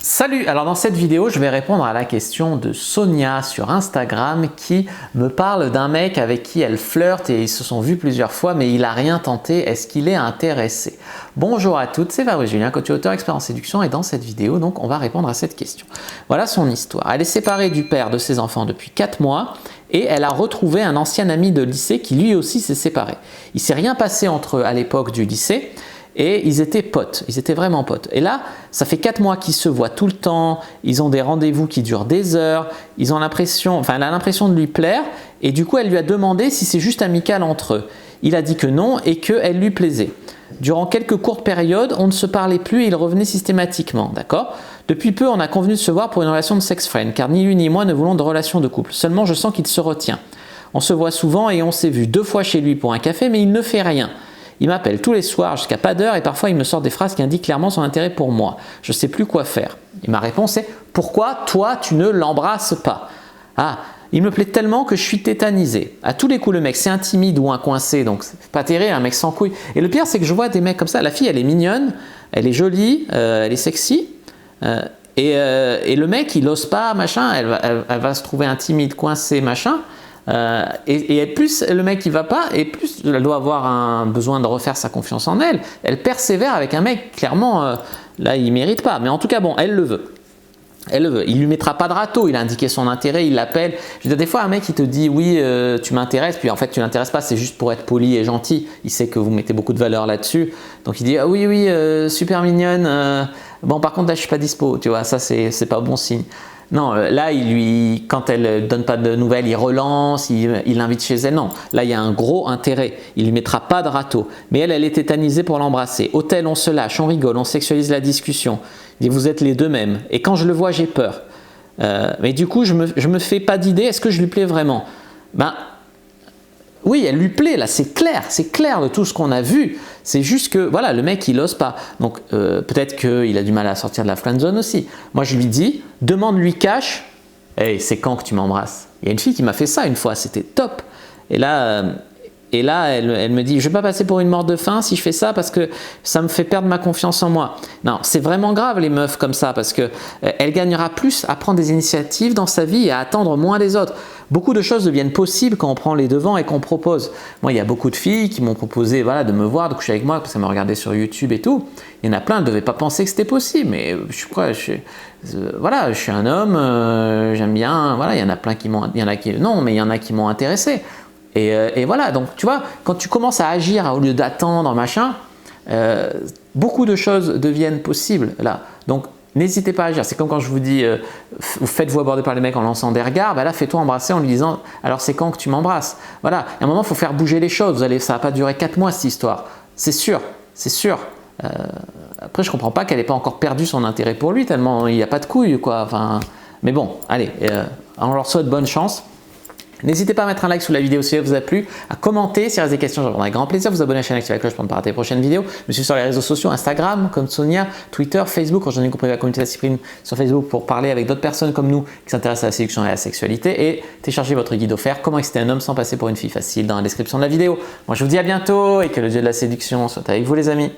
Salut! Alors dans cette vidéo, je vais répondre à la question de Sonia sur Instagram qui me parle d'un mec avec qui elle flirte et ils se sont vus plusieurs fois mais il n'a rien tenté. Est-ce qu'il est intéressé? Bonjour à toutes, c'est Fabrice Julien, coach et auteur expert en séduction et dans cette vidéo, donc, on va répondre à cette question. Voilà son histoire. Elle est séparée du père de ses enfants depuis 4 mois et elle a retrouvé un ancien ami de lycée qui lui aussi s'est séparé. Il ne s'est rien passé entre eux à l'époque du lycée. Et ils étaient potes, ils étaient vraiment potes. Et là, ça fait 4 mois qu'ils se voient tout le temps, ils ont des rendez-vous qui durent des heures, ils ont l'impression, enfin elle a l'impression de lui plaire et du coup elle lui a demandé si c'est juste amical entre eux. Il a dit que non et qu'elle lui plaisait. Durant quelques courtes périodes, on ne se parlait plus et il revenait systématiquement, d'accord? Depuis peu, on a convenu de se voir pour une relation de sex-friend, car ni lui ni moi ne voulons de relation de couple. Seulement, je sens qu'il se retient. On se voit souvent et on s'est vu 2 fois chez lui pour un café, mais il ne fait rien. Il m'appelle tous les soirs jusqu'à pas d'heure et parfois il me sort des phrases qui indiquent clairement son intérêt pour moi. Je ne sais plus quoi faire. Et ma réponse est « Pourquoi toi tu ne l'embrasses pas ?» Ah, il me plaît tellement que je suis tétanisé. À tous les coups le mec c'est un timide ou un coincé, donc c'est pas terrible, un mec sans couilles. Et le pire c'est que je vois des mecs comme ça, la fille elle est mignonne, elle est jolie, elle est sexy. Et le mec il ose pas, machin, elle va se trouver un timide, coincé, machin. Et plus le mec il va pas et plus elle doit avoir un besoin de refaire sa confiance en elle. Elle persévère avec un mec clairement là il mérite pas, mais en tout cas bon elle le veut. Elle le veut. Il lui mettra pas de râteau, il a indiqué son intérêt, il l'appelle. Je veux dire, des fois un mec il te dit oui tu m'intéresses, puis en fait tu l'intéresses pas, c'est juste pour être poli et gentil. Il sait que vous mettez beaucoup de valeur là-dessus, donc il dit ah, oui super mignonne. Bon par contre là je suis pas dispo, tu vois, ça c'est pas bon signe. Non, là, quand elle ne donne pas de nouvelles, il relance, il l'invite chez elle. Non, là, il y a un gros intérêt. Il ne lui mettra pas de râteau. Mais elle est tétanisée pour l'embrasser. Au tel, on se lâche, on rigole, on sexualise la discussion. Il dit, vous êtes les deux mêmes. Et quand je le vois, j'ai peur. Mais du coup, je me fais pas d'idée. Est-ce que je lui plais vraiment? Ben, oui, elle lui plaît, là, c'est clair de tout ce qu'on a vu. C'est juste que, voilà, le mec, il n'ose pas. Donc, peut-être qu'il a du mal à sortir de la friendzone aussi. Moi, je lui dis, demande-lui cash, hey, c'est quand que tu m'embrasses? Il y a une fille qui m'a fait ça une fois, c'était top. Et là, elle me dit, je ne vais pas passer pour une morte de faim si je fais ça parce que ça me fait perdre ma confiance en moi. Non, c'est vraiment grave les meufs comme ça parce qu'elle gagnera plus à prendre des initiatives dans sa vie et à attendre moins des autres. Beaucoup de choses deviennent possibles quand on prend les devants et qu'on propose. Moi, il y a beaucoup de filles qui m'ont proposé voilà, de me voir, de coucher avec moi parce qu'elles me regardaient sur YouTube et tout. Il y en a plein, elles ne devaient pas penser que c'était possible. Mais voilà, je suis un homme, j'aime bien. Voilà, il y en a plein qui m'ont... Non, mais il y en a qui m'ont intéressé. Et voilà, donc tu vois, quand tu commences à agir au lieu d'attendre, machin, beaucoup de choses deviennent possibles là. Donc n'hésitez pas à agir. C'est comme quand je vous dis, vous faites-vous aborder par les mecs en lançant des regards, ben là fais-toi embrasser en lui disant, alors c'est quand que tu m'embrasses? Voilà, à un moment il faut faire bouger les choses. Ça ne va pas durer 4 mois cette histoire, c'est sûr, c'est sûr. Après je comprends pas qu'elle n'ait pas encore perdu son intérêt pour lui tellement il n'y a pas de couilles quoi. Enfin, mais bon, allez, on leur souhaite bonne chance. N'hésitez pas à mettre un like sous la vidéo si elle vous a plu, à commenter si vous avez des questions, je répondrai avec grand plaisir, vous abonner à la chaîne, activer la cloche pour ne pas rater les prochaines vidéos. Je me suis sur les réseaux sociaux, Instagram comme Sonia, Twitter, Facebook, quand j'en ai compris la communauté de la discipline sur Facebook pour parler avec d'autres personnes comme nous qui s'intéressent à la séduction et à la sexualité et télécharger votre guide offert Comment exciter un homme sans passer pour une fille facile dans la description de la vidéo. Moi je vous dis à bientôt et que le dieu de la séduction soit avec vous les amis.